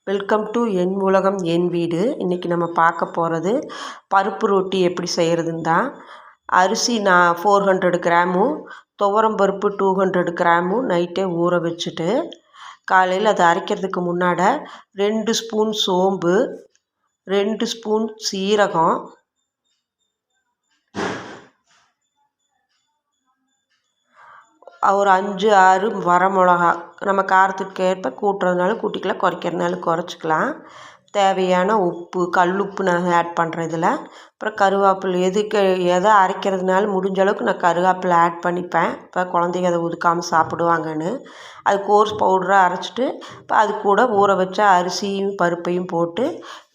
Welcome to என் உலகம் என் வீடு. இன்றைக்கி நம்ம பார்க்க போகிறது பருப்பு ரொட்டி எப்படி செய்கிறதுன்னு தான். அரிசி நான் 400 கிராமும் துவரம்பருப்பு 200 கிராமும் நைட்டே ஊற வச்சுட்டு காலையில் அதை அரைக்கிறதுக்கு முன்னாடி 2 ஸ்பூன் சோம்பு, 2 ஸ்பூன் சீரகம், ஒரு 5-6 வரமிளகா, நம்ம காரத்துக்கு ஏற்ப கூட்டுறதுனால கூட்டிக்கலாம், குறைக்கிறதுனால குறைச்சிக்கலாம். தேவையான உப்பு, கல்லுப்பு நான் ஆட் பண்ணுறேன் இதில். அப்புறம் கருவேப்பிலை, எதை அரைக்கிறதுனால முடிஞ்ச அளவுக்கு நான் கருவேப்பிலை ஆட் பண்ணிப்பேன். இப்போ குழந்தைங்க அதை ஒதுக்காமல் சாப்பிடுவாங்கன்னு. அது கோர்ஸ் பவுடராக அரைச்சிட்டு இப்போ அது கூட ஊற வச்ச அரிசியும் பருப்பையும் போட்டு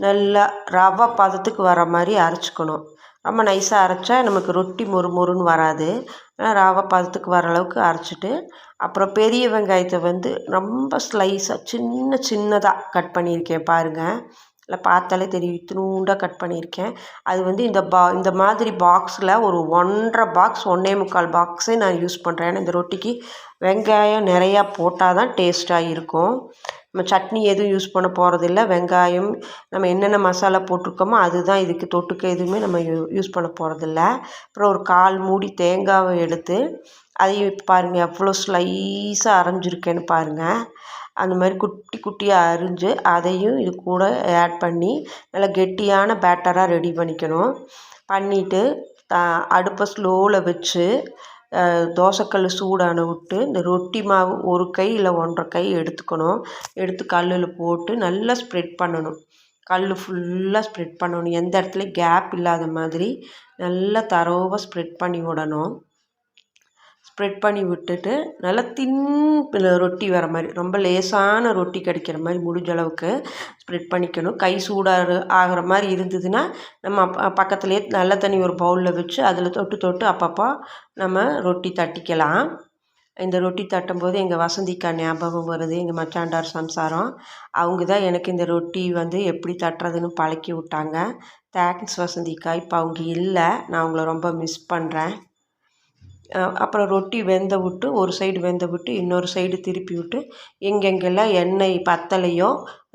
நல்லா ரவை பதத்துக்கு வர மாதிரி அரைச்சிக்கணும். ரொம்ப நைஸாக அரைச்சா நமக்கு ரொட்டி மொறுன்னு வராது. ரவை பதத்துக்கு வர அளவுக்கு அரைச்சிட்டு அப்புறம் பெரிய வெங்காயத்தை ரொம்ப ஸ்லைஸாக சின்னதாக கட் பண்ணியிருக்கேன் பாருங்கள். இல்லை பார்த்தாலே தெரியும், இத்தினூண்டாக கட் பண்ணியிருக்கேன். அது இந்த மாதிரி பாக்ஸில் ஒரு 1.5 பாக்ஸ் 1.25 பாக்ஸே நான் யூஸ் பண்ணுறேன். ஏன்னா இந்த ரொட்டிக்கு வெங்காயம் நிறையா போட்டால் தான் டேஸ்ட்டாக இருக்கும். நம்ம சட்னி எதுவும் யூஸ் பண்ண போகிறதில்ல. வெங்காயம் நம்ம என்னென்ன மசாலா போட்டிருக்கோமோ அதுதான் இதுக்கு தொட்டுக்க, எதுவுமே நம்ம யூஸ் பண்ண போகிறதில்ல. அப்புறம் ஒரு 1/4 மூடி தேங்காவை எடுத்து அதையும் பாருங்கள் எவ்வளோ ஸ்லைஸாக அரைஞ்சிருக்கேன்னு பாருங்கள். அந்த மாதிரி குட்டி குட்டியாக அரிஞ்சு அதையும் இது கூட ஆட் பண்ணி நல்லா கெட்டியான பேட்டராக ரெடி பண்ணிக்கணும். பண்ணிவிட்டு அடுப்பை ஸ்லோவில் வச்சு தோசைக்கல் சூடான விட்டு இந்த ரொட்டி மாவு 1 கை இல்லை 1.5 கை எடுத்துக்கணும். எடுத்து கல்லில் போட்டு நல்லா ஸ்ப்ரெட் பண்ணணும். கல் ஃபுல்லாக ஸ்ப்ரெட் பண்ணணும். எந்த இடத்துலையும் கேப் இல்லாத மாதிரி நல்லா தரோவாக ஸ்ப்ரெட் பண்ணி விடணும். ஸ்ப்ரெட் பண்ணி விட்டுட்டு நல்லா ரொட்டி வர மாதிரி, ரொம்ப லேசான ரொட்டி கிடைக்கிற மாதிரி முடிஞ்ச அளவுக்கு ஸ்ப்ரெட் பண்ணிக்கணும். கை சூடாக ஆகிற மாதிரி இருந்ததுன்னா நம்ம பக்கத்துலேயே நல்ல தண்ணி ஒரு பவுலில் வச்சு அதில் தொட்டு அப்பப்போ நம்ம ரொட்டி தட்டிக்கலாம். இந்த ரொட்டி தட்டும்போது எங்கள் வசந்திக்கா ஞாபகம் வருது, எங்கள் மச்சாண்டார் சம்சாரம். அவங்க தான் எனக்கு இந்த ரொட்டி எப்படி தட்டுறதுன்னு பழக்கி விட்டாங்க. தேங்க்ஸ் வசந்திக்கா. இப்போ அவங்க இல்லை, நான் அவங்கள ரொம்ப மிஸ் பண்ணுறேன். அப்புறம் ரொட்டி வெந்த விட்டு ஒரு சைடு வெந்த விட்டு இன்னொரு சைடு திருப்பி விட்டு எங்கெங்கெல்லாம் எண்ணெய் பத்தலையோ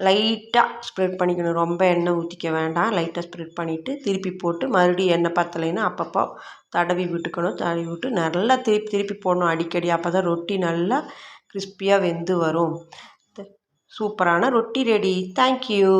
லைட்டாக ஸ்ப்ரெட் பண்ணிக்கணும். ரொம்ப எண்ணெய் ஊற்றிக்க வேண்டாம். லைட்டாக ஸ்ப்ரெட் பண்ணிவிட்டு திருப்பி போட்டு மறுபடியும் எண்ணெய் பத்தலைன்னா அப்பப்போ தடவி விட்டுக்கணும். தடவி விட்டு நல்லா திருப்பி போடணும் அடிக்கடி. அப்போ தான் ரொட்டி நல்லா கிறிஸ்பியாக வெந்து வரும். சூப்பரான ரொட்டி ரெடி. தேங்க்யூ.